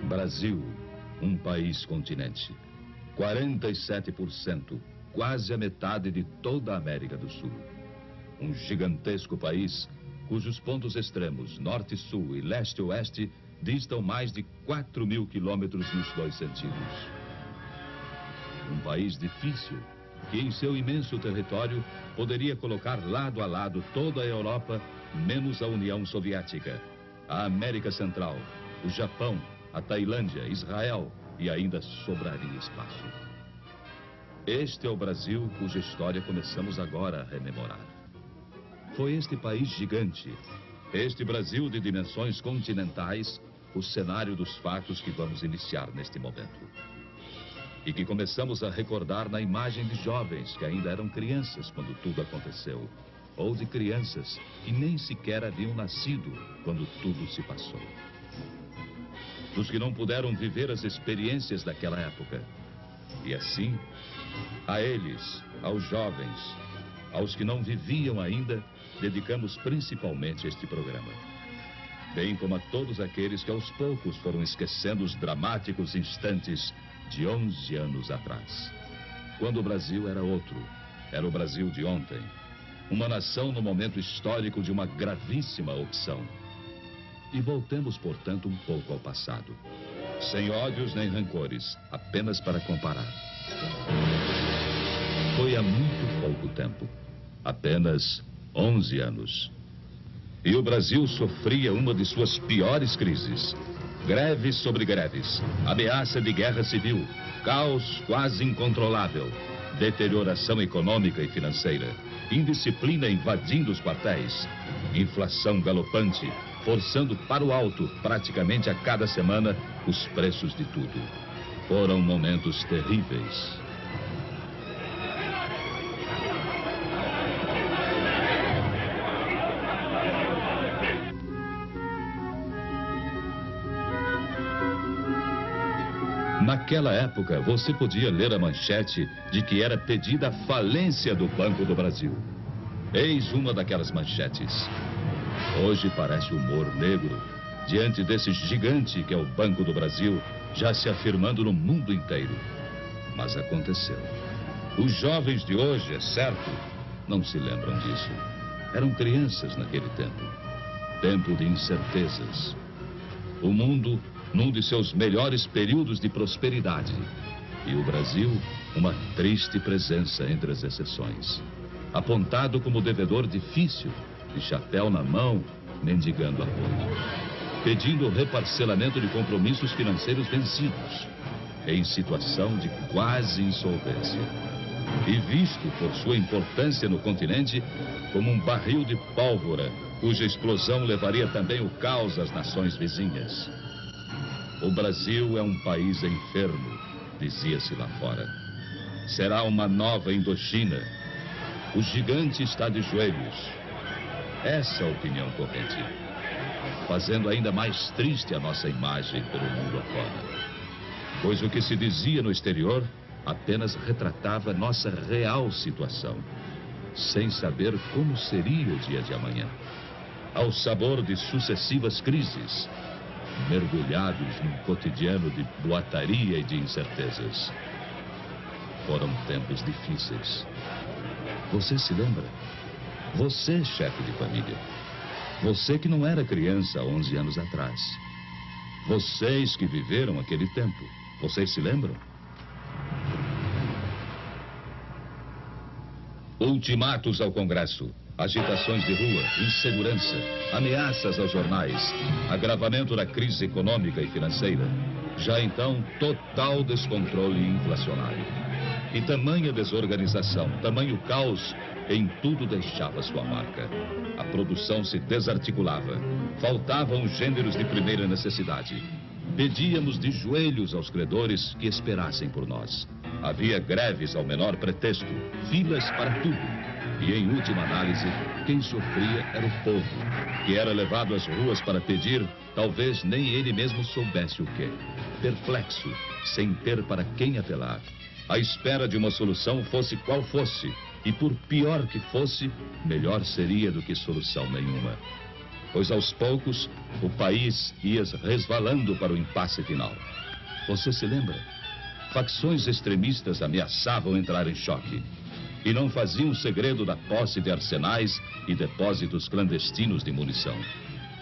Brasil, um país-continente. 47%, quase a metade de toda a América do Sul. Um gigantesco país cujos pontos extremos, norte, sul e leste, oeste, distam mais de 4.000 quilômetros nos dois sentidos. Um país difícil, que em seu imenso território poderia colocar lado a lado toda a Europa, menos a União Soviética, a América Central, o Japão, a Tailândia, Israel, e ainda sobraria espaço. Este é o Brasil cuja história começamos agora a rememorar. Foi este país gigante, este Brasil de dimensões continentais, o cenário dos fatos que vamos iniciar neste momento. E que começamos a recordar na imagem de jovens que ainda eram crianças quando tudo aconteceu, ou de crianças que nem sequer haviam nascido quando tudo se passou. Dos que não puderam viver as experiências daquela época. E assim, a eles, aos jovens, aos que não viviam ainda, dedicamos principalmente este programa. Bem como a todos aqueles que aos poucos foram esquecendo os dramáticos instantes de 11 anos atrás. Quando o Brasil era outro, era o Brasil de ontem. Uma nação no momento histórico de uma gravíssima opção. E voltemos, portanto, um pouco ao passado. Sem ódios nem rancores, apenas para comparar. Foi há muito pouco tempo. Apenas 11 anos. E o Brasil sofria uma de suas piores crises. Greves sobre greves, ameaça de guerra civil, caos quase incontrolável, deterioração econômica e financeira, indisciplina invadindo os quartéis, inflação galopante, forçando para o alto, praticamente a cada semana, os preços de tudo. Foram momentos terríveis. Naquela época, você podia ler a manchete de que era pedida a falência do Banco do Brasil. Eis uma daquelas manchetes. Hoje parece humor negro, diante desse gigante que é o Banco do Brasil, já se afirmando no mundo inteiro. Mas aconteceu. Os jovens de hoje, é certo, não se lembram disso. Eram crianças naquele tempo. Tempo de incertezas. O mundo num de seus melhores períodos de prosperidade. E o Brasil, uma triste presença entre as exceções. Apontado como devedor difícil, de chapéu na mão, mendigando apoio. Pedindo o reparcelamento de compromissos financeiros vencidos. Em situação de quase insolvência. E visto por sua importância no continente como um barril de pólvora, cuja explosão levaria também o caos às nações vizinhas. O Brasil é um país enfermo, dizia-se lá fora. Será uma nova Indochina. O gigante está de joelhos. Essa é a opinião corrente. Fazendo ainda mais triste a nossa imagem pelo mundo afora. Pois o que se dizia no exterior apenas retratava nossa real situação, sem saber como seria o dia de amanhã. Ao sabor de sucessivas crises, mergulhados num cotidiano de boataria e de incertezas. Foram tempos difíceis. Você se lembra? Você, chefe de família. Você que não era criança há 11 anos atrás. Vocês que viveram aquele tempo. Vocês se lembram? Ultimatos ao Congresso. Agitações de rua, insegurança, ameaças aos jornais, agravamento da crise econômica e financeira. Já então, total descontrole inflacionário. E tamanha desorganização, tamanho caos, em tudo deixava sua marca. A produção se desarticulava. Faltavam os gêneros de primeira necessidade. Pedíamos de joelhos aos credores que esperassem por nós. Havia greves ao menor pretexto, filas para tudo. E, em última análise, quem sofria era o povo, que era levado às ruas para pedir, talvez nem ele mesmo soubesse o quê. Perplexo, sem ter para quem apelar. À espera de uma solução, fosse qual fosse, e por pior que fosse, melhor seria do que solução nenhuma. pois aos poucos o país ia resvalando para o impasse final. Você se lembra? Facções extremistas ameaçavam entrar em choque e não faziam segredo da posse de arsenais e depósitos clandestinos de munição.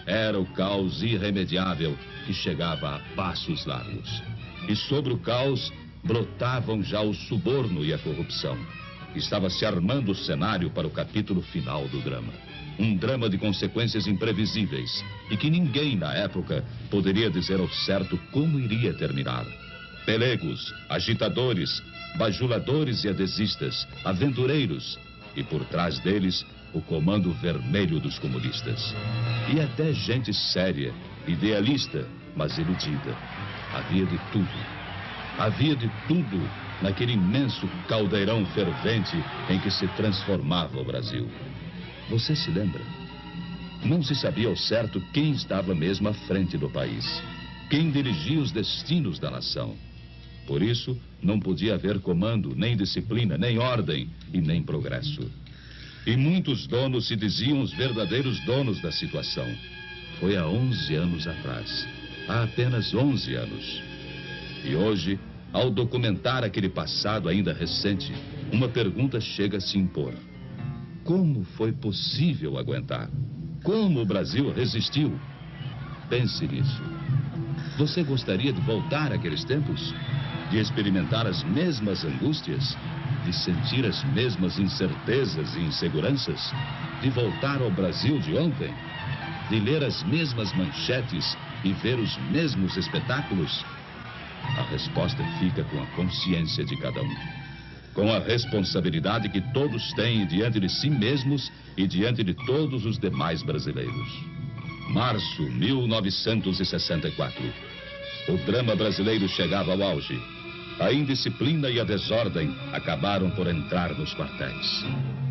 Era o caos irremediável que chegava a passos largos. E sobre o caos brotavam já o suborno e a corrupção. Estava se armando o cenário para o capítulo final do drama. Um drama de consequências imprevisíveis e que ninguém na época poderia dizer ao certo como iria terminar. Pelegos, agitadores, bajuladores e adesistas, aventureiros e por trás deles o comando vermelho dos comunistas. E até gente séria, idealista, mas iludida. Havia de tudo. Havia de tudo naquele imenso caldeirão fervente em que se transformava o Brasil. Você se lembra? Não se sabia ao certo quem estava mesmo à frente do país, quem dirigia os destinos da nação. Por isso, não podia haver comando, nem disciplina, nem ordem e nem progresso. E muitos donos se diziam os verdadeiros donos da situação. Foi há 11 anos atrás. Há apenas 11 anos. E hoje, ao documentar aquele passado ainda recente, uma pergunta chega a se impor. Como foi possível aguentar? Como o Brasil resistiu? Pense nisso. Você gostaria de voltar àqueles tempos? De experimentar as mesmas angústias? De sentir as mesmas incertezas e inseguranças? De voltar ao Brasil de ontem? De ler as mesmas manchetes e ver os mesmos espetáculos? A resposta fica com a consciência de cada um. Com a responsabilidade que todos têm diante de si mesmos e diante de todos os demais brasileiros. Março 1964. O drama brasileiro chegava ao auge. A indisciplina e a desordem acabaram por entrar nos quartéis.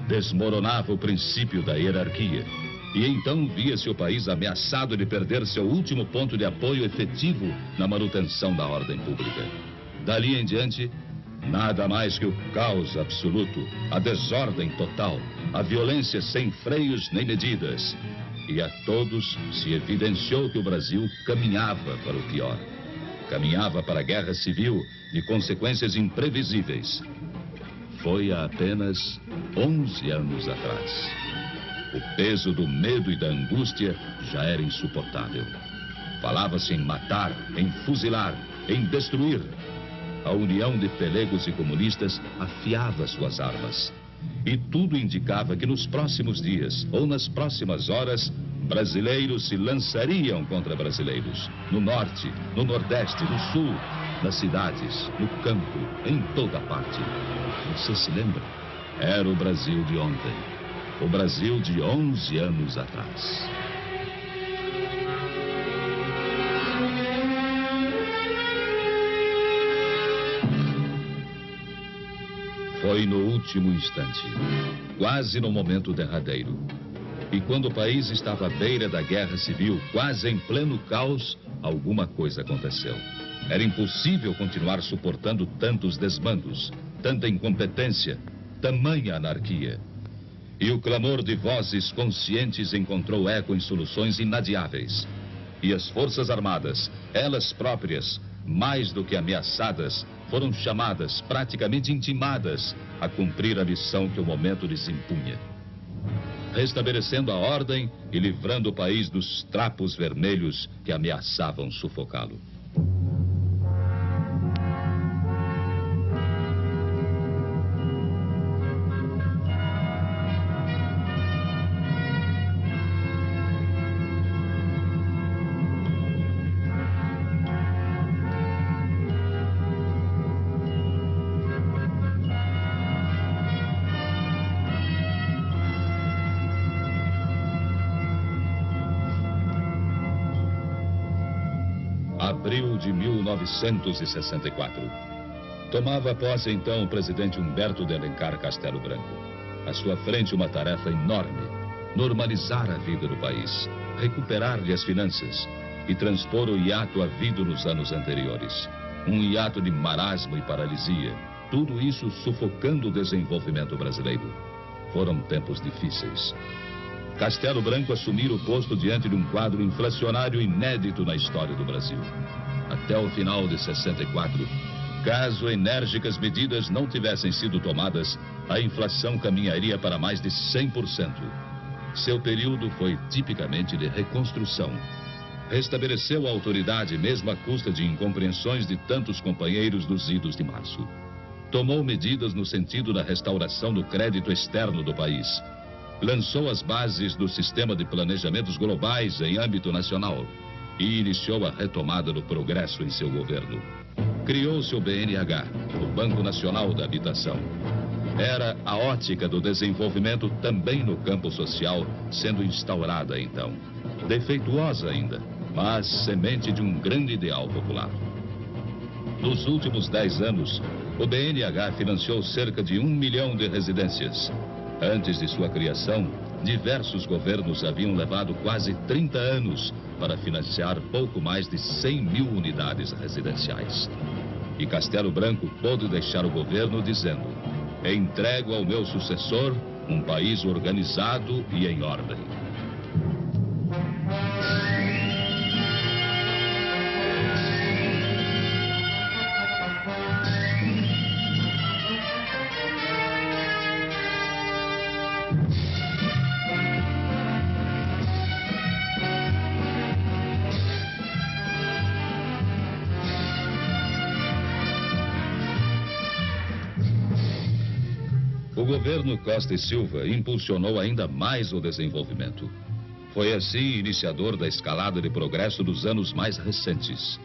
Desmoronava o princípio da hierarquia. E então via-se o país ameaçado de perder seu último ponto de apoio efetivo na manutenção da ordem pública. Dali em diante, nada mais que o caos absoluto, a desordem total, a violência sem freios nem medidas. E a todos se evidenciou que o Brasil caminhava para o pior. Caminhava para a guerra civil de consequências imprevisíveis. Foi há apenas 11 anos atrás. O peso do medo e da angústia já era insuportável. Falava-se em matar, em fuzilar, em destruir. A união de pelegos e comunistas afiava suas armas. E tudo indicava que nos próximos dias, ou nas próximas horas, brasileiros se lançariam contra brasileiros. No norte, no nordeste, no sul, nas cidades, no campo, em toda parte. Você se lembra? Era o Brasil de ontem. O Brasil de 11 anos atrás. Foi no último instante, quase no momento derradeiro. E quando o país estava à beira da guerra civil, quase em pleno caos, alguma coisa aconteceu. Era impossível continuar suportando tantos desmandos, tanta incompetência, tamanha anarquia. E o clamor de vozes conscientes encontrou eco em soluções inadiáveis. E as Forças Armadas, elas próprias, mais do que ameaçadas, foram chamadas, praticamente intimadas, a cumprir a missão que o momento lhes impunha. Restabelecendo a ordem e livrando o país dos trapos vermelhos que ameaçavam sufocá-lo. Abril de 1964. Tomava posse então o presidente Humberto de Alencar Castelo Branco. À sua frente uma tarefa enorme: normalizar a vida do país, recuperar-lhe as finanças e transpor o hiato havido nos anos anteriores. Um hiato de marasmo e paralisia, tudo isso sufocando o desenvolvimento brasileiro. Foram tempos difíceis. Castelo Branco assumira o posto diante de um quadro inflacionário inédito na história do Brasil. Até o final de 64, caso enérgicas medidas não tivessem sido tomadas, a inflação caminharia para mais de 100%. Seu período foi tipicamente de reconstrução. Restabeleceu a autoridade mesmo à custa de incompreensões de tantos companheiros dos idos de março. Tomou medidas no sentido da restauração do crédito externo do país. Lançou as bases do sistema de planejamentos globais em âmbito nacional e iniciou a retomada do progresso em seu governo. Criou-se o BNH, o Banco Nacional da Habitação. Era a ótica do desenvolvimento também no campo social sendo instaurada então. Defeituosa ainda, mas semente de um grande ideal popular. Nos últimos 10 anos, o BNH financiou cerca de 1 milhão de residências. Antes de sua criação, diversos governos haviam levado quase 30 anos para financiar pouco mais de 100 mil unidades residenciais. E Castelo Branco pôde deixar o governo dizendo: entrego ao meu sucessor um país organizado e em ordem. O governo Costa e Silva impulsionou ainda mais o desenvolvimento. Foi assim iniciador da escalada de progresso dos anos mais recentes.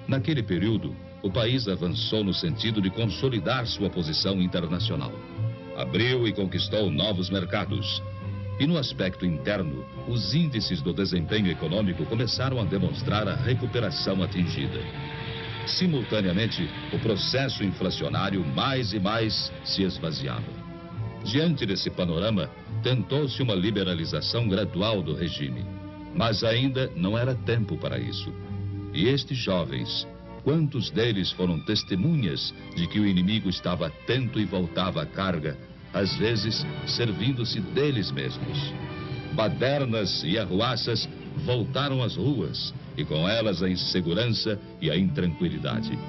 Naquele período, o país avançou no sentido de consolidar sua posição internacional. Abriu e conquistou novos mercados. E no aspecto interno, os índices do desempenho econômico começaram a demonstrar a recuperação atingida. Simultaneamente, o processo inflacionário mais e mais se esvaziava. Diante desse panorama, tentou-se uma liberalização gradual do regime. Mas ainda não era tempo para isso. E estes jovens, quantos deles foram testemunhas de que o inimigo estava atento e voltava à carga, às vezes servindo-se deles mesmos? Badernas e arruaças voltaram às ruas e com elas a insegurança e a intranquilidade.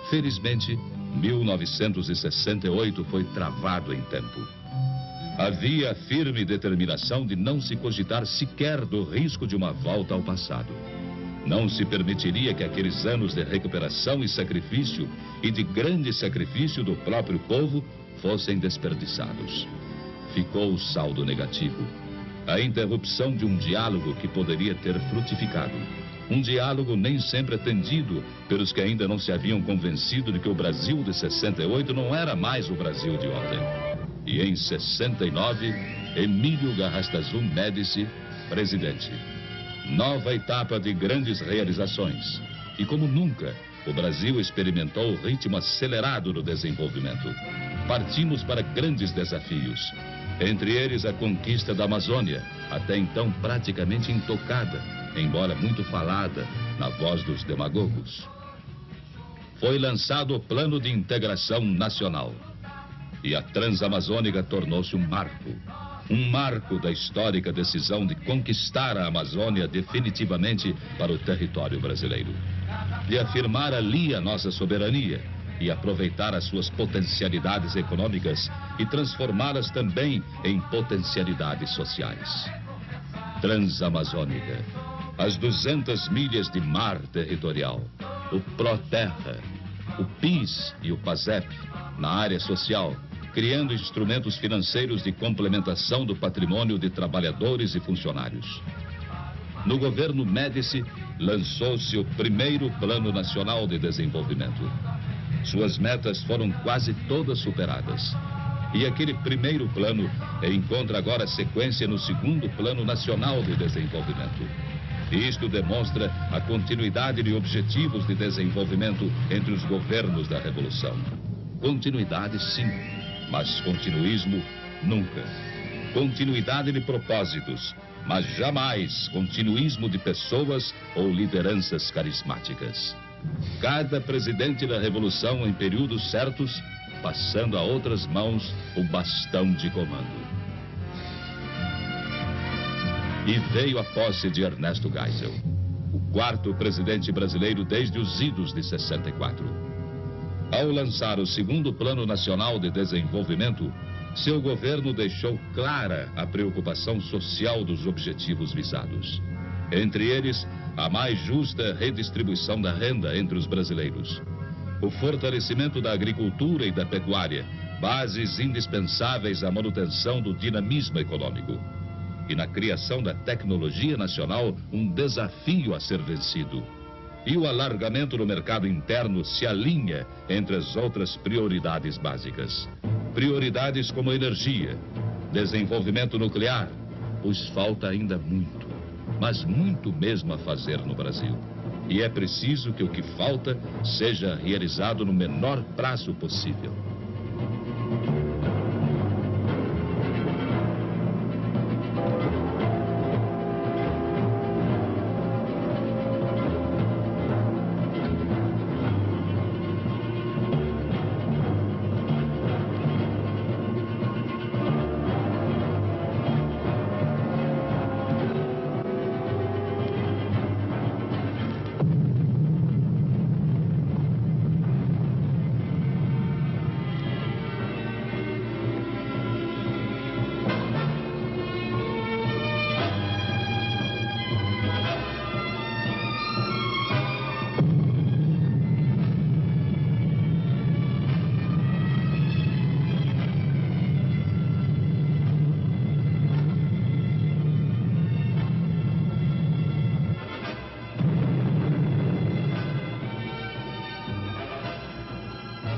Felizmente, 1968 foi travado em tempo. Havia a firme determinação de não se cogitar sequer do risco de uma volta ao passado. Não se permitiria que aqueles anos de recuperação e sacrifício, e de grande sacrifício do próprio povo, fossem desperdiçados. Ficou o saldo negativo. A interrupção de um diálogo que poderia ter frutificado. Um diálogo nem sempre atendido pelos que ainda não se haviam convencido de que o Brasil de 68 não era mais o Brasil de ontem. E em 69, Emílio Garrastazu Médici, presidente. Nova etapa de grandes realizações. E como nunca, o Brasil experimentou o ritmo acelerado do desenvolvimento. Partimos para grandes desafios. Entre eles a conquista da Amazônia, até então praticamente intocada, embora muito falada na voz dos demagogos. Foi lançado o Plano de Integração Nacional. E a Transamazônica tornou-se um marco da histórica decisão de conquistar a Amazônia definitivamente para o território brasileiro. De afirmar ali a nossa soberania e aproveitar as suas potencialidades econômicas e transformá-las também em potencialidades sociais. Transamazônica, as 200 milhas de mar territorial, o Proterra, o PIS e o PASEP na área social, criando instrumentos financeiros de complementação do patrimônio de trabalhadores e funcionários. No governo Médici, lançou-se o primeiro Plano Nacional de Desenvolvimento. Suas metas foram quase todas superadas. E aquele primeiro plano encontra agora sequência no segundo Plano Nacional de Desenvolvimento. Isto demonstra a continuidade de objetivos de desenvolvimento entre os governos da Revolução. Continuidade, sim, mas continuismo, nunca. Continuidade de propósitos, mas jamais continuismo de pessoas ou lideranças carismáticas. Cada presidente da Revolução, em períodos certos, passando a outras mãos o bastão de comando. E veio a posse de Ernesto Geisel, o quarto presidente brasileiro desde os idos de 64. Ao lançar o segundo Plano Nacional de Desenvolvimento, seu governo deixou clara a preocupação social dos objetivos visados. Entre eles, a mais justa redistribuição da renda entre os brasileiros, o fortalecimento da agricultura e da pecuária, bases indispensáveis à manutenção do dinamismo econômico, e na criação da tecnologia nacional, um desafio a ser vencido. E o alargamento do mercado interno se alinha entre as outras prioridades básicas. Prioridades como energia, desenvolvimento nuclear, pois falta ainda muito, mas muito mesmo a fazer no Brasil. E é preciso que o que falta seja realizado no menor prazo possível.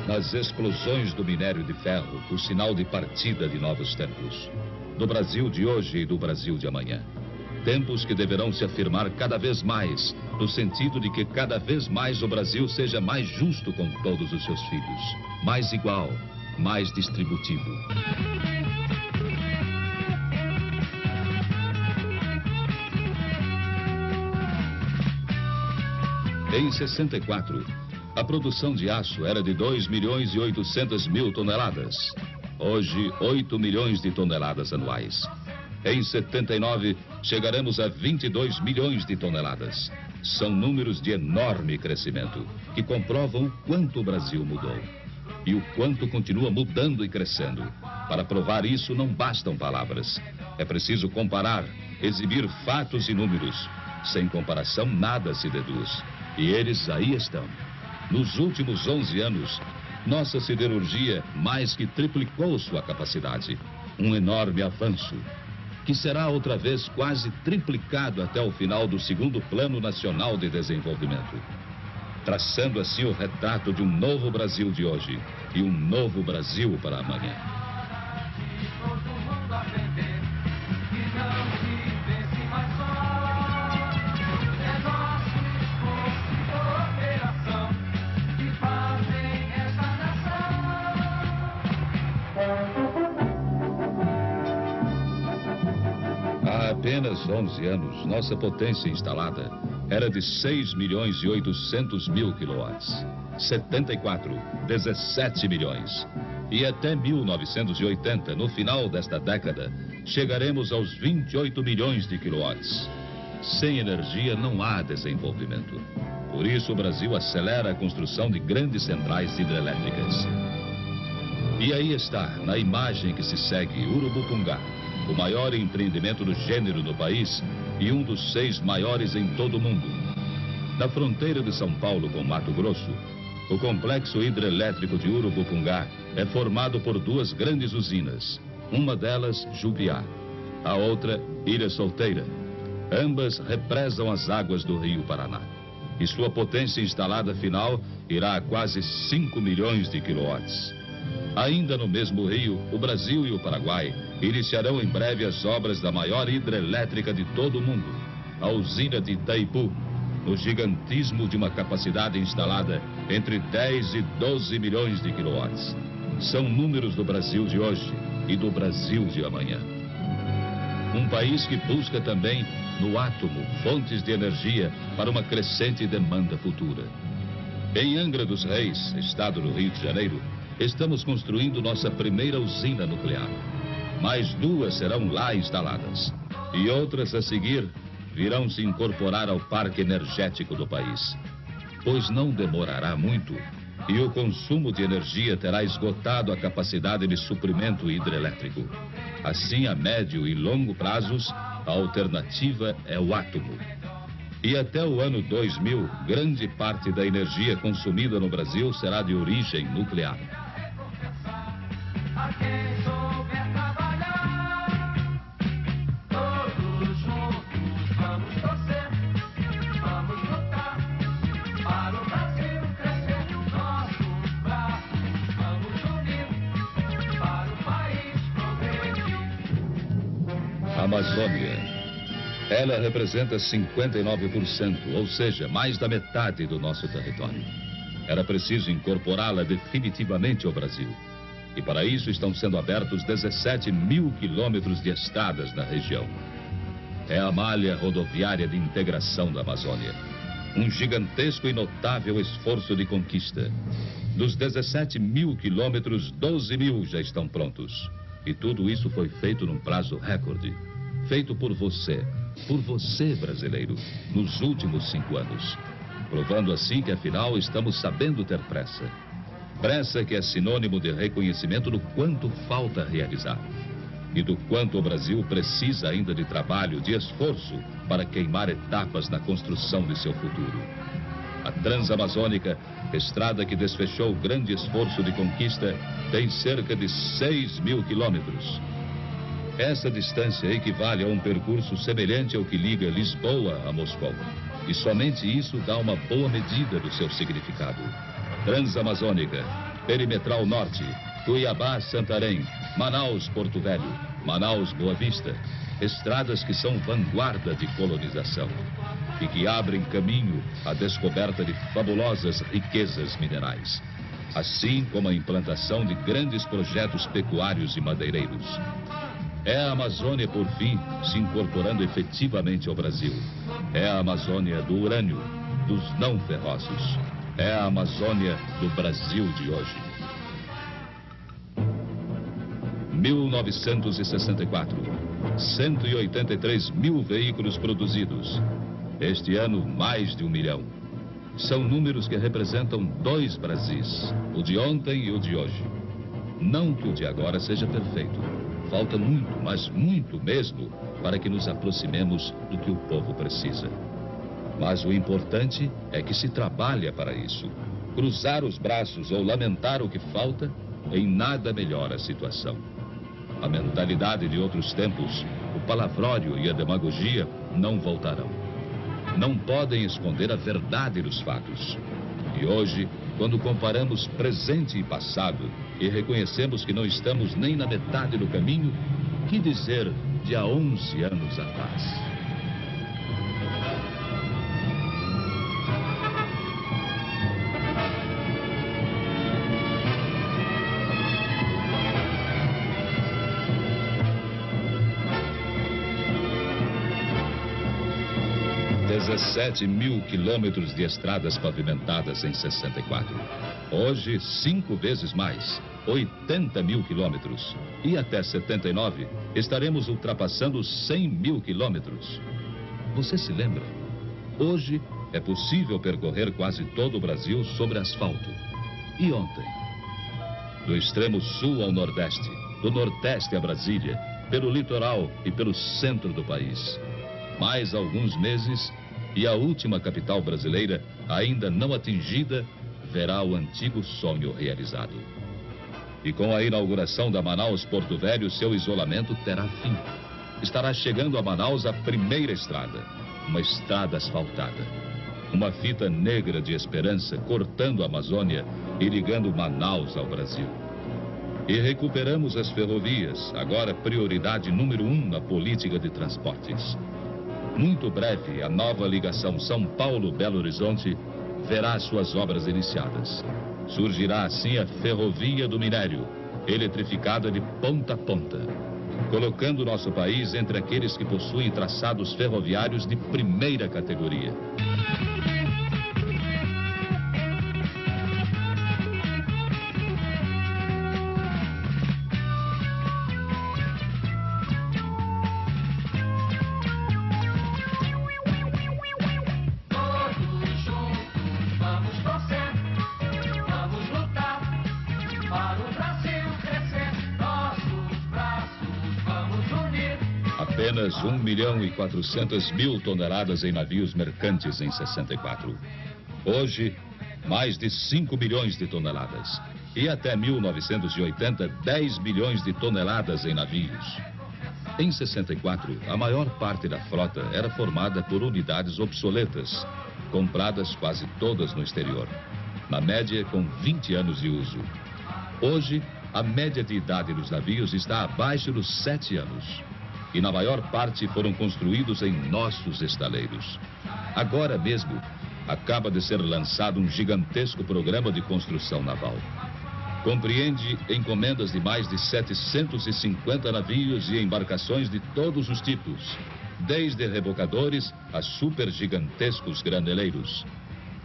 As explosões do minério de ferro, o sinal de partida de novos tempos. Do Brasil de hoje e do Brasil de amanhã. Tempos que deverão se afirmar cada vez mais, no sentido de que cada vez mais o Brasil seja mais justo com todos os seus filhos, mais igual, mais distributivo. Em 64, a produção de aço era de 2.800.000 toneladas. Hoje, 8 milhões de toneladas anuais. Em 79, chegaremos a 22 milhões de toneladas. São números de enorme crescimento, que comprovam o quanto o Brasil mudou. E o quanto continua mudando e crescendo. Para provar isso, não bastam palavras. É preciso comparar, exibir fatos e números. Sem comparação, nada se deduz. E eles aí estão. Nos últimos 11 anos, nossa siderurgia mais que triplicou sua capacidade. Um enorme avanço, que será outra vez quase triplicado até o final do segundo Plano Nacional de Desenvolvimento. Traçando assim o retrato de um novo Brasil de hoje e um novo Brasil para amanhã. Há apenas 11 anos, nossa potência instalada era de 6.800.000 quilowatts. 74, 17 milhões. E até 1980, no final desta década, chegaremos aos 28 milhões de quilowatts. Sem energia não há desenvolvimento. Por isso o Brasil acelera a construção de grandes centrais hidrelétricas. E aí está, na imagem que se segue, Urubucungá, o maior empreendimento do gênero no país e um dos 6 maiores em todo o mundo. Na fronteira de São Paulo com Mato Grosso, o complexo hidrelétrico de Urubucungá é formado por 2 grandes usinas. Uma delas, Jubiá, a outra, Ilha Solteira. Ambas represam as águas do Rio Paraná. E sua potência instalada final irá a quase 5 milhões de quilowatts. Ainda no mesmo rio, o Brasil e o Paraguai iniciarão em breve as obras da maior hidrelétrica de todo o mundo, a usina de Itaipu, no gigantismo de uma capacidade instalada entre 10 e 12 milhões de quilowatts. São números do Brasil de hoje e do Brasil de amanhã. Um país que busca também, no átomo, fontes de energia para uma crescente demanda futura. Em Angra dos Reis, estado do Rio de Janeiro, estamos construindo nossa primeira usina nuclear. Mais 2 serão lá instaladas. E outras a seguir virão se incorporar ao parque energético do país. Pois não demorará muito e o consumo de energia terá esgotado a capacidade de suprimento hidrelétrico. Assim, a médio e longo prazos, a alternativa é o átomo. E até o ano 2000, grande parte da energia consumida no Brasil será de origem nuclear. Amazônia. Ela representa 59%, ou seja, mais da metade do nosso território. Era preciso incorporá-la definitivamente ao Brasil. E para isso estão sendo abertos 17 mil quilômetros de estradas na região. É a malha rodoviária de integração da Amazônia. Um gigantesco e notável esforço de conquista. Dos 17 mil quilômetros, 12 mil já estão prontos. E tudo isso foi feito num prazo recorde. Feito por você brasileiro, nos últimos 5 anos. Provando assim que afinal estamos sabendo ter pressa. Pressa que é sinônimo de reconhecimento do quanto falta realizar. E do quanto o Brasil precisa ainda de trabalho, de esforço para queimar etapas na construção de seu futuro. A Transamazônica, estrada que desfechou grande esforço de conquista, tem cerca de 6 mil quilômetros. Essa distância equivale a um percurso semelhante ao que liga Lisboa a Moscou. E somente isso dá uma boa medida do seu significado. Transamazônica, Perimetral Norte, Cuiabá-Santarém, Manaus-Porto Velho, Manaus-Boa Vista. Estradas que são vanguarda de colonização e que abrem caminho à descoberta de fabulosas riquezas minerais. Assim como a implantação de grandes projetos pecuários e madeireiros. É a Amazônia, por fim, se incorporando efetivamente ao Brasil. É a Amazônia do urânio, dos não ferrosos. É a Amazônia do Brasil de hoje. 1964, 183 mil veículos produzidos. Este ano, mais de 1 milhão. São números que representam 2 Brasis, o de ontem e o de hoje. Não que o de agora seja perfeito. Falta muito, mas muito mesmo, para que nos aproximemos do que o povo precisa. Mas o importante é que se trabalha para isso. Cruzar os braços ou lamentar o que falta, em nada melhora a situação. A mentalidade de outros tempos, o palavrório e a demagogia não voltarão. Não podem esconder a verdade dos fatos. E hoje, quando comparamos presente e passado e reconhecemos que não estamos nem na metade do caminho, que dizer de há 11 anos atrás? ...17 mil quilômetros de estradas pavimentadas em 64. Hoje, 5 vezes mais, 80 mil quilômetros. E até 79, estaremos ultrapassando os 100 mil quilômetros. Você se lembra? Hoje, é possível percorrer quase todo o Brasil sobre asfalto. E ontem? Do extremo sul ao nordeste, do nordeste a Brasília, pelo litoral e pelo centro do país. Mais alguns meses... E a última capital brasileira, ainda não atingida, verá o antigo sonho realizado. E com a inauguração da Manaus-Porto Velho, seu isolamento terá fim. Estará chegando a Manaus a primeira estrada, uma estrada asfaltada. Uma fita negra de esperança cortando a Amazônia e ligando Manaus ao Brasil. E recuperamos as ferrovias, agora prioridade número 1 na política de transportes. Muito breve, a nova ligação São Paulo-Belo Horizonte verá suas obras iniciadas. Surgirá assim a Ferrovia do Minério, eletrificada de ponta a ponta, colocando nosso país entre aqueles que possuem traçados ferroviários de primeira categoria. Apenas 1.400.000 toneladas em navios mercantes em 64. Hoje, mais de 5 milhões de toneladas. E até 1980, 10 milhões de toneladas em navios. Em 64, a maior parte da frota era formada por unidades obsoletas, compradas quase todas no exterior, na média com 20 anos de uso. Hoje, a média de idade dos navios está abaixo dos 7 anos. E na maior parte foram construídos em nossos estaleiros. Agora mesmo, acaba de ser lançado um gigantesco programa de construção naval. Compreende encomendas de mais de 750 navios e embarcações de todos os tipos, desde rebocadores a supergigantescos graneleiros,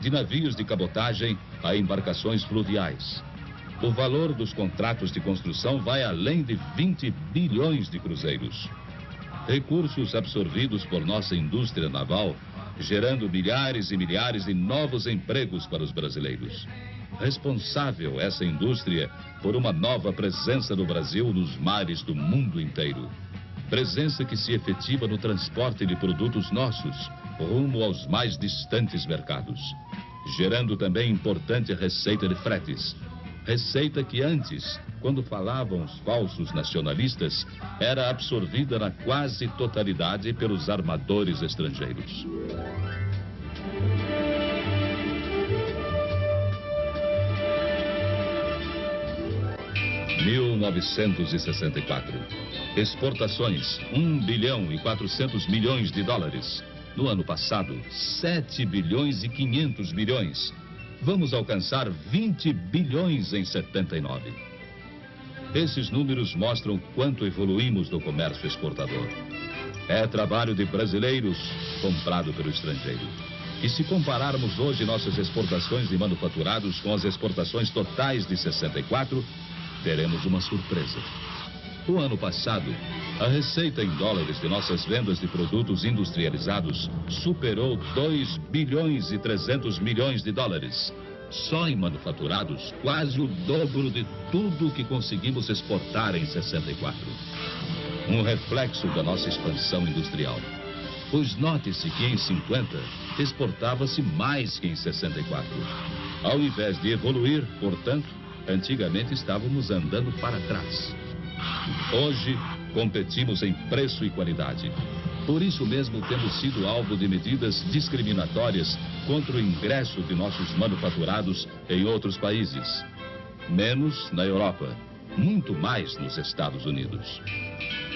de navios de cabotagem a embarcações fluviais. O valor dos contratos de construção vai além de 20 bilhões de cruzeiros. Recursos absorvidos por nossa indústria naval, gerando milhares e milhares de novos empregos para os brasileiros. Responsável essa indústria por uma nova presença do Brasil nos mares do mundo inteiro. Presença que se efetiva no transporte de produtos nossos, rumo aos mais distantes mercados. Gerando também importante receita de fretes. Receita que antes, quando falavam os falsos nacionalistas, era absorvida na quase totalidade pelos armadores estrangeiros. (1964) Exportações, 1 bilhão e 400 milhões de dólares. No ano passado, 7 bilhões e 500 milhões. Vamos alcançar 20 bilhões em 79. Esses números mostram quanto evoluímos no comércio exportador. É trabalho de brasileiros comprado pelo estrangeiro. E se compararmos hoje nossas exportações de manufaturados com as exportações totais de 64, teremos uma surpresa. O ano passado, a receita em dólares de nossas vendas de produtos industrializados superou 2 bilhões e 300 milhões de dólares. Só em manufaturados, quase o dobro de tudo que conseguimos exportar em 64. Um reflexo da nossa expansão industrial. Pois note-se que em 50 exportava-se mais que em 64. Ao invés de evoluir, portanto, antigamente estávamos andando para trás. Hoje, competimos em preço e qualidade. Por isso mesmo, temos sido alvo de medidas discriminatórias contra o ingresso de nossos manufaturados em outros países. Menos na Europa, muito mais nos Estados Unidos.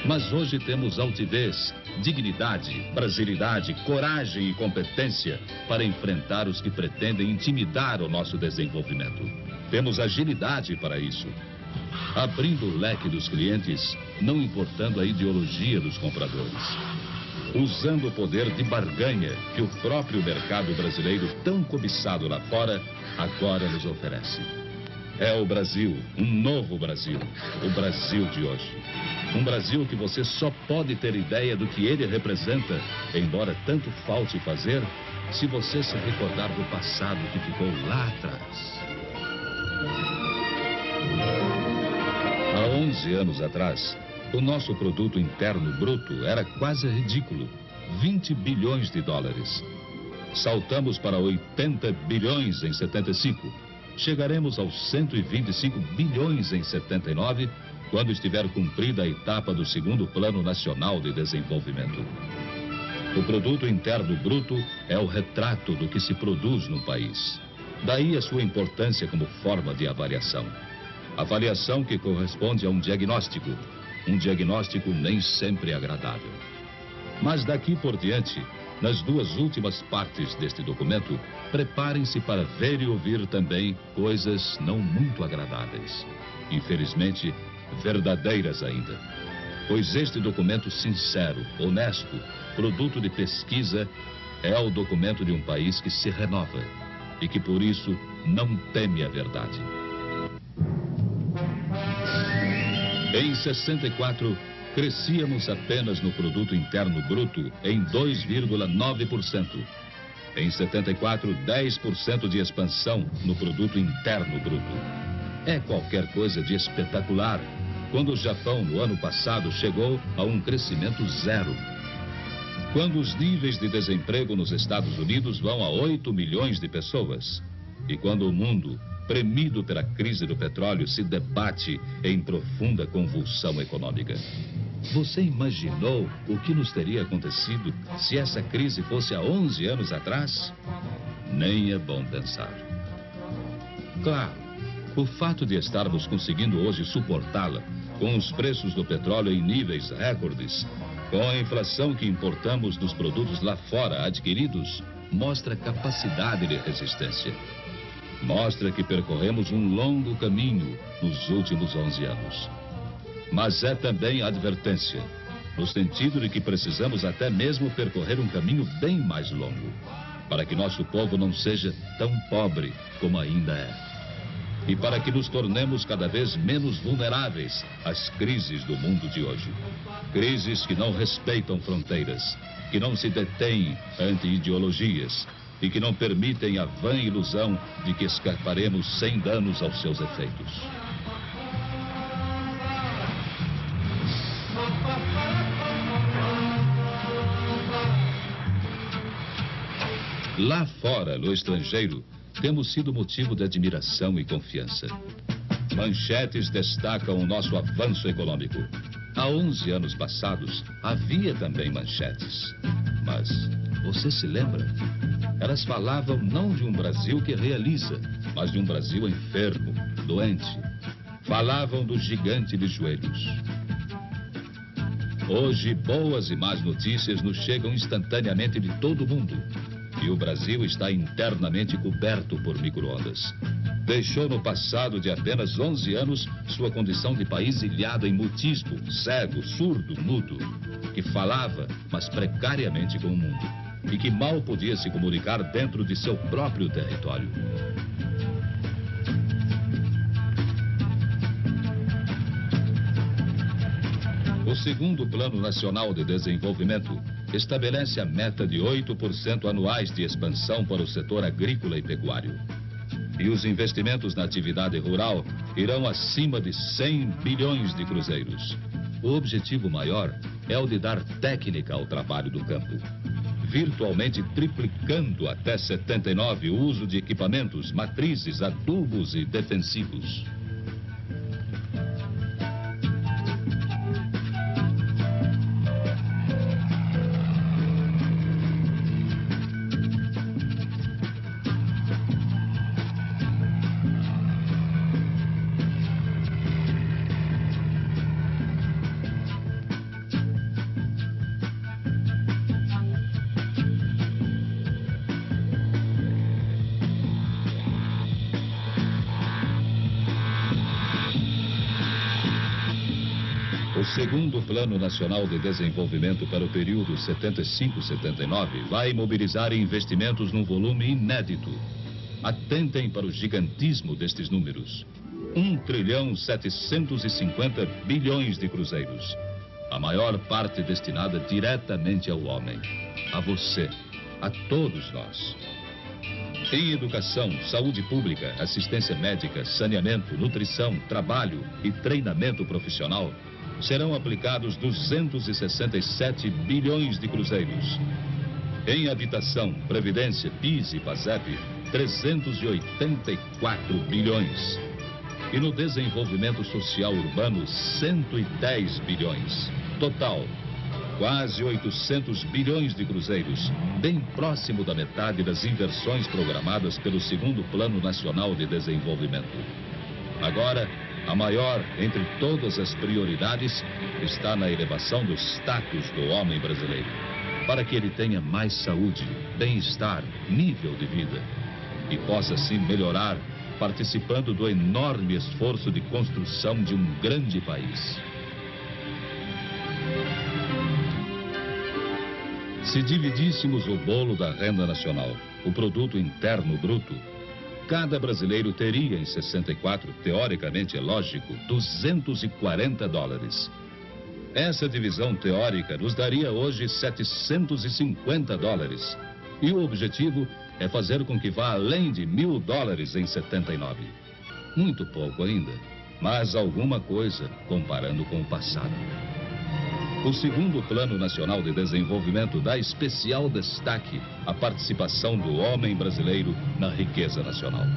Mas hoje temos altivez, dignidade, brasilidade, coragem e competência para enfrentar os que pretendem intimidar o nosso desenvolvimento. Temos agilidade para isso. Abrindo o leque dos clientes, não importando a ideologia dos compradores. Usando o poder de barganha que o próprio mercado brasileiro, tão cobiçado lá fora, agora nos oferece. É o Brasil, um novo Brasil, o Brasil de hoje. Um Brasil que você só pode ter ideia do que ele representa, embora tanto falte fazer, se você se recordar do passado que ficou lá atrás. Há 11 anos atrás, o nosso produto interno bruto era quase ridículo, 20 bilhões de dólares. Saltamos para 80 bilhões em 75. Chegaremos aos 125 bilhões em 79, quando estiver cumprida a etapa do segundo Plano Nacional de Desenvolvimento. O produto interno bruto é o retrato do que se produz no país. Daí a sua importância como forma de avaliação. Avaliação que corresponde a um diagnóstico nem sempre agradável. Mas daqui por diante, nas duas últimas partes deste documento, preparem-se para ver e ouvir também coisas não muito agradáveis. Infelizmente, verdadeiras ainda. Pois este documento sincero, honesto, produto de pesquisa, é o documento de um país que se renova e que por isso não teme a verdade. Em 64, crescíamos apenas no produto interno bruto em 2,9%. Em 74, 10% de expansão no produto interno bruto. É qualquer coisa de espetacular. quando o Japão, no ano passado, chegou a um crescimento zero. Quando os níveis de desemprego nos Estados Unidos vão a 8 milhões de pessoas. E quando o mundo, premido pela crise do petróleo, se debate em profunda convulsão econômica. Você imaginou o que nos teria acontecido se essa crise fosse há 11 anos atrás? Nem é bom pensar. Claro, o fato de estarmos conseguindo hoje suportá-la, com os preços do petróleo em níveis recordes, com a inflação que importamos dos produtos lá fora adquiridos, mostra capacidade de resistência. Mostra que percorremos um longo caminho nos últimos 11 anos. Mas é também advertência, no sentido de que precisamos até mesmo percorrer um caminho bem mais longo, para que nosso povo não seja tão pobre como ainda é. E para que nos tornemos cada vez menos vulneráveis às crises do mundo de hoje. Crises que não respeitam fronteiras, que não se detêm ante ideologias e que não permitem a vã ilusão de que escaparemos sem danos aos seus efeitos. Lá fora, no estrangeiro, temos sido motivo de admiração e confiança. Manchetes destacam o nosso avanço econômico. Há 11 anos passados, havia também manchetes. Mas, você se lembra? Elas falavam não de um Brasil que realiza, mas de um Brasil enfermo, doente. Falavam do gigante de joelhos. Hoje, boas e más notícias nos chegam instantaneamente de todo o mundo. E o Brasil está internamente coberto por micro-ondas. Deixou no passado de apenas 11 anos sua condição de país ilhado em mutismo, cego, surdo, mudo, que falava, mas precariamente com o mundo, e que mal podia se comunicar dentro de seu próprio território. O segundo Plano Nacional de Desenvolvimento estabelece a meta de 8% anuais de expansão para o setor agrícola e pecuário. E os investimentos na atividade rural irão acima de 100 bilhões de cruzeiros. O objetivo maior é o de dar técnica ao trabalho do campo, virtualmente triplicando até 79 o uso de equipamentos, matrizes, adubos e defensivos. O segundo Plano Nacional de Desenvolvimento para o período 75-79 vai mobilizar investimentos num volume inédito. Atentem para o gigantismo destes números. 1,750 bilhões de cruzeiros. A maior parte destinada diretamente ao homem, a você, a todos nós. Em educação, saúde pública, assistência médica, saneamento, nutrição, trabalho e treinamento profissional, serão aplicados 267 bilhões de cruzeiros. Em habitação, previdência, PIS e PASEP, 384 bilhões. E no desenvolvimento social urbano, 110 bilhões. Total, quase 800 bilhões de cruzeiros, bem próximo da metade das inversões programadas pelo segundo Plano Nacional de Desenvolvimento. Agora, a maior entre todas as prioridades está na elevação do status do homem brasileiro, para que ele tenha mais saúde, bem-estar, nível de vida e possa assim melhorar, participando do enorme esforço de construção de um grande país. Se dividíssemos o bolo da renda nacional, o produto interno bruto, cada brasileiro teria em 64, teoricamente é lógico, 240 dólares. Essa divisão teórica nos daria hoje 750 dólares. E o objetivo é fazer com que vá além de 1.000 dólares em 79. Muito pouco ainda, mas alguma coisa comparando com o passado. O segundo Plano Nacional de Desenvolvimento dá especial destaque à participação do homem brasileiro na riqueza nacional.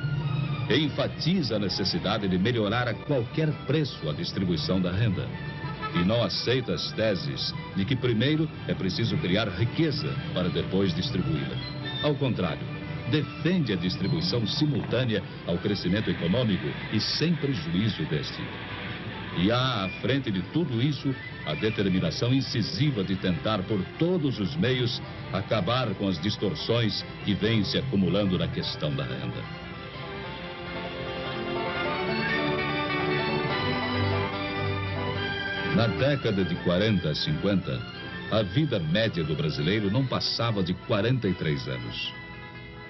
E enfatiza a necessidade de melhorar a qualquer preço a distribuição da renda. E não aceita as teses de que primeiro é preciso criar riqueza para depois distribuí-la. Ao contrário, defende a distribuição simultânea ao crescimento econômico e sem prejuízo deste. E há à frente de tudo isso a determinação incisiva de tentar por todos os meios acabar com as distorções que vêm se acumulando na questão da renda. Na década de 40 a 50, a vida média do brasileiro não passava de 43 anos.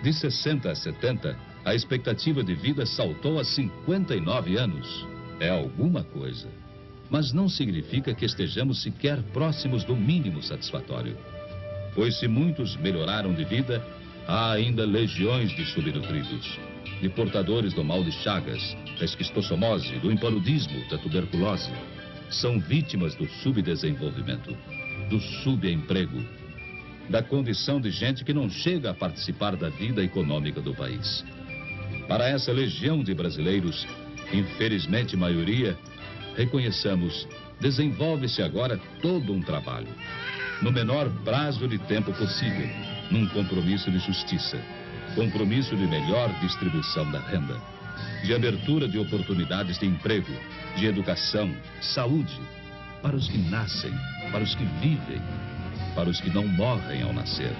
De 60 a 70, a expectativa de vida saltou a 59 anos. É alguma coisa. Mas não significa que estejamos sequer próximos do mínimo satisfatório. Pois se muitos melhoraram de vida, há ainda legiões de subnutridos, de portadores do mal de Chagas, da esquistossomose, do impaludismo, da tuberculose. São vítimas do subdesenvolvimento, do subemprego, da condição de gente que não chega a participar da vida econômica do país. Para essa legião de brasileiros, infelizmente maioria, reconheçamos, desenvolve-se agora todo um trabalho, no menor prazo de tempo possível, num compromisso de justiça, compromisso de melhor distribuição da renda, de abertura de oportunidades de emprego, de educação, saúde, para os que nascem, para os que vivem, para os que não morrem ao nascer.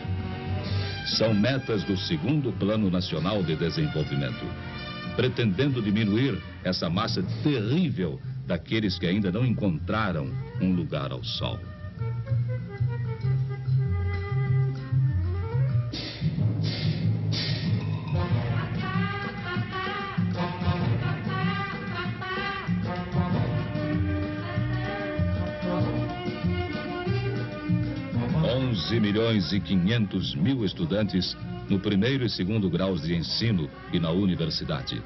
São metas do segundo Plano Nacional de Desenvolvimento, pretendendo diminuir essa massa terrível daqueles que ainda não encontraram um lugar ao sol. Milhões e 500 mil estudantes no primeiro e segundo graus de ensino e na universidade.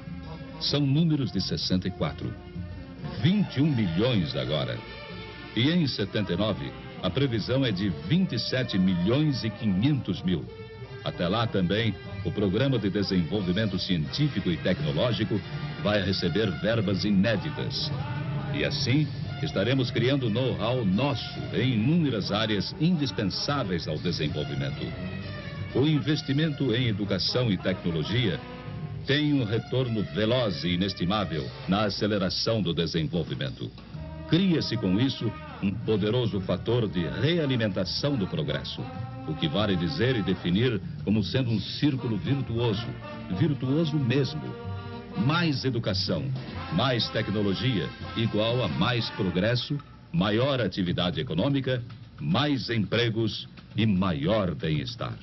São números de 64. 21 milhões agora. E em 79, a previsão é de 27 milhões e 500 mil. Até lá também, o Programa de Desenvolvimento Científico e Tecnológico vai receber verbas inéditas. E assim, estaremos criando know-how nosso em inúmeras áreas indispensáveis ao desenvolvimento. O investimento em educação e tecnologia tem um retorno veloz e inestimável na aceleração do desenvolvimento. Cria-se com isso um poderoso fator de realimentação do progresso, o que vale dizer e definir como sendo um círculo virtuoso, virtuoso mesmo. Mais educação, mais tecnologia, igual a mais progresso, maior atividade econômica, mais empregos e maior bem-estar.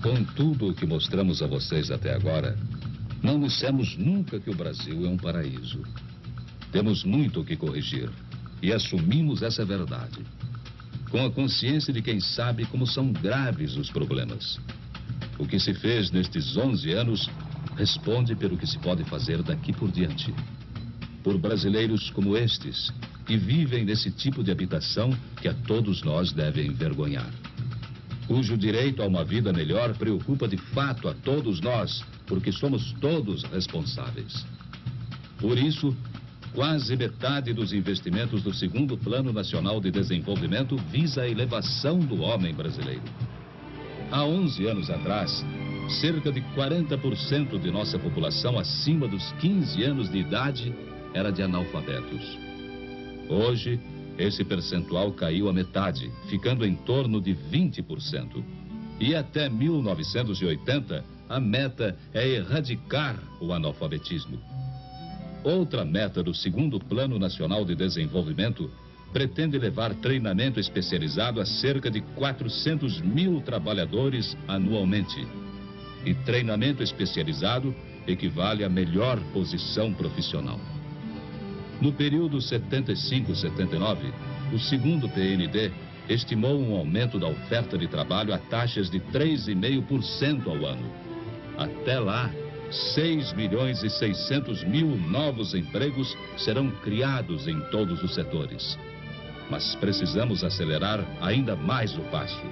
Com tudo o que mostramos a vocês até agora, não dissemos nunca que o Brasil é um paraíso. Temos muito o que corrigir e assumimos essa verdade, com a consciência de quem sabe como são graves os problemas. O que se fez nestes 11 anos responde pelo que se pode fazer daqui por diante. Por brasileiros como estes, que vivem nesse tipo de habitação que a todos nós deve envergonhar. Cujo direito a uma vida melhor preocupa de fato a todos nós, porque somos todos responsáveis. Por isso, quase metade dos investimentos do segundo Plano Nacional de Desenvolvimento visa a elevação do homem brasileiro. Há 11 anos atrás, cerca de 40% de nossa população acima dos 15 anos de idade era de analfabetos. Hoje, esse percentual caiu à metade, ficando em torno de 20%. E até 1980, a meta é erradicar o analfabetismo. Outra meta do segundo Plano Nacional de Desenvolvimento pretende levar treinamento especializado a cerca de 400 mil trabalhadores anualmente. E treinamento especializado equivale à melhor posição profissional. No período 75-79, o segundo PND estimou um aumento da oferta de trabalho a taxas de 3,5% ao ano. Até lá, 6.600.000 novos empregos serão criados em todos os setores. Mas precisamos acelerar ainda mais o passo,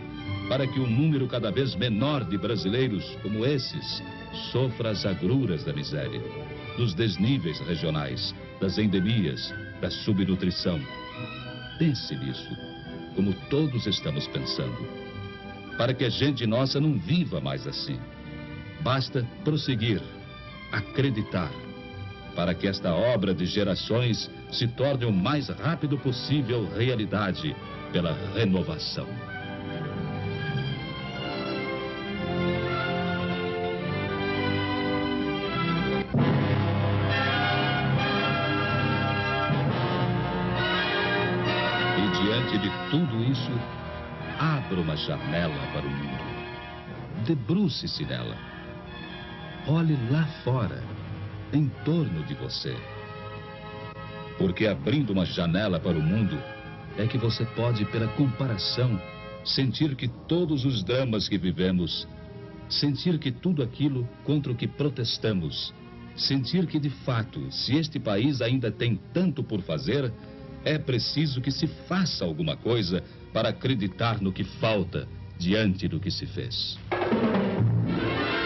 para que um número cada vez menor de brasileiros como esses sofra as agruras da miséria, dos desníveis regionais, das endemias, da subnutrição. Pense nisso, como todos estamos pensando, para que a gente nossa não viva mais assim. Basta prosseguir, acreditar, para que esta obra de gerações se torne o mais rápido possível realidade pela renovação. E diante de tudo isso, abra uma janela para o mundo. Debruce-se nela. Olhe lá fora, em torno de você. Porque abrindo uma janela para o mundo, é que você pode, pela comparação, sentir que todos os dramas que vivemos, sentir que tudo aquilo contra o que protestamos, sentir que, de fato, se este país ainda tem tanto por fazer, é preciso que se faça alguma coisa para acreditar no que falta diante do que se fez.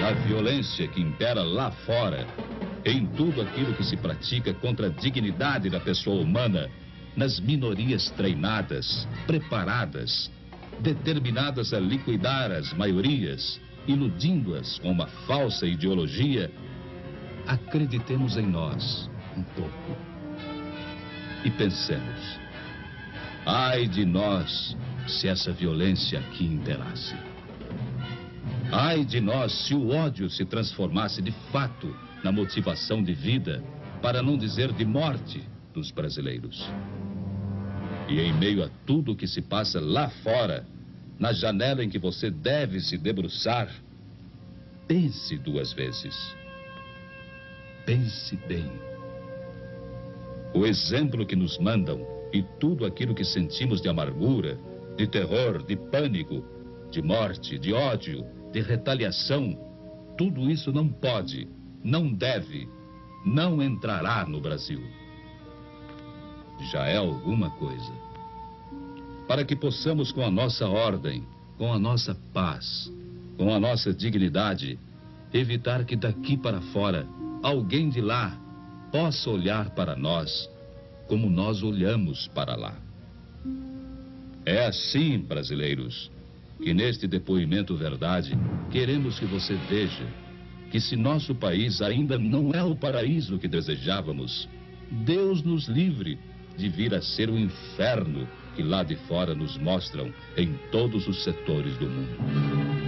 Na violência que impera lá fora, em tudo aquilo que se pratica contra a dignidade da pessoa humana, nas minorias treinadas, preparadas, determinadas a liquidar as maiorias, iludindo-as com uma falsa ideologia, acreditemos em nós um pouco e pensemos: ai de nós se essa violência aqui imperasse. Ai de nós se o ódio se transformasse de fato na motivação de vida, para não dizer de morte, dos brasileiros. E em meio a tudo o que se passa lá fora, na janela em que você deve se debruçar, pense duas vezes. Pense bem. O exemplo que nos mandam e tudo aquilo que sentimos de amargura, de terror, de pânico, de morte, de ódio, de retaliação, tudo isso não pode, não deve, não entrará no Brasil. Já é alguma coisa. Para que possamos, com a nossa ordem, com a nossa paz, com a nossa dignidade, evitar que daqui para fora alguém de lá possa olhar para nós como nós olhamos para lá. É assim, brasileiros, que neste depoimento verdade, queremos que você veja que se nosso país ainda não é o paraíso que desejávamos, Deus nos livre de vir a ser o inferno que lá de fora nos mostram em todos os setores do mundo.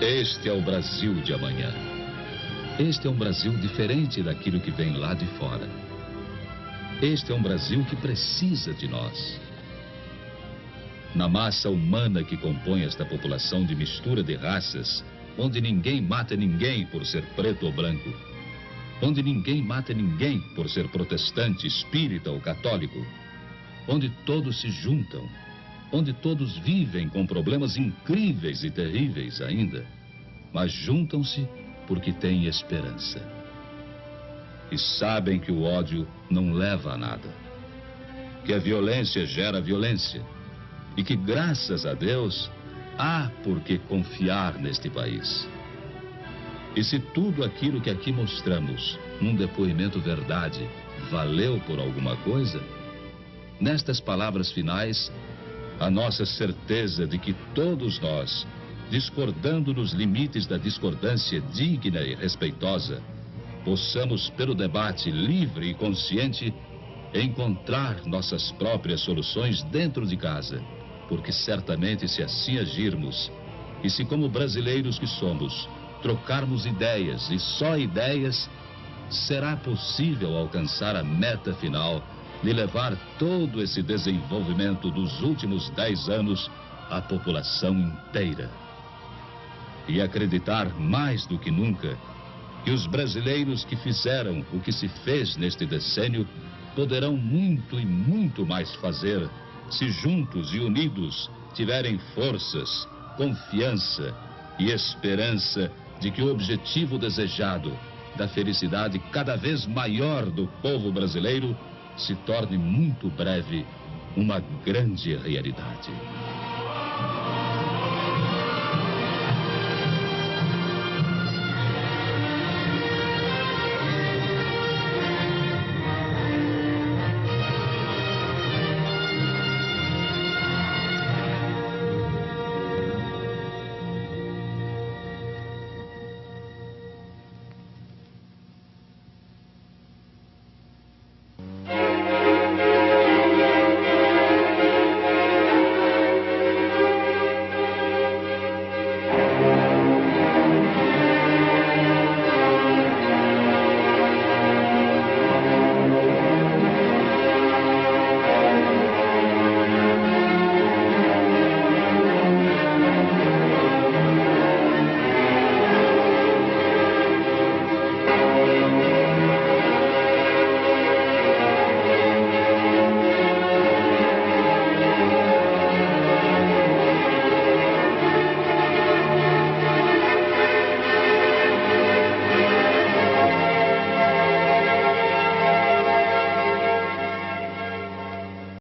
Este é o Brasil de amanhã. Este é um Brasil diferente daquilo que vem lá de fora. Este é um Brasil que precisa de nós. Na massa humana que compõe esta população de mistura de raças, onde ninguém mata ninguém por ser preto ou branco, onde ninguém mata ninguém por ser protestante, espírita ou católico, onde todos se juntam, onde todos vivem com problemas incríveis e terríveis ainda, mas juntam-se porque têm esperança. E sabem que o ódio não leva a nada, que a violência gera violência, e que, graças a Deus, há por que confiar neste país. E se tudo aquilo que aqui mostramos, num depoimento verdade, valeu por alguma coisa, nestas palavras finais, a nossa certeza de que todos nós, discordando nos limites da discordância digna e respeitosa, possamos, pelo debate livre e consciente, encontrar nossas próprias soluções dentro de casa, porque certamente se assim agirmos, e se como brasileiros que somos, trocarmos ideias e só ideias, será possível alcançar a meta final de levar todo esse desenvolvimento dos últimos 10 anos à população inteira. E acreditar mais do que nunca que os brasileiros que fizeram o que se fez neste decênio poderão muito e muito mais fazer se juntos e unidos tiverem forças, confiança e esperança de que o objetivo desejado da felicidade cada vez maior do povo brasileiro se torne muito breve uma grande realidade.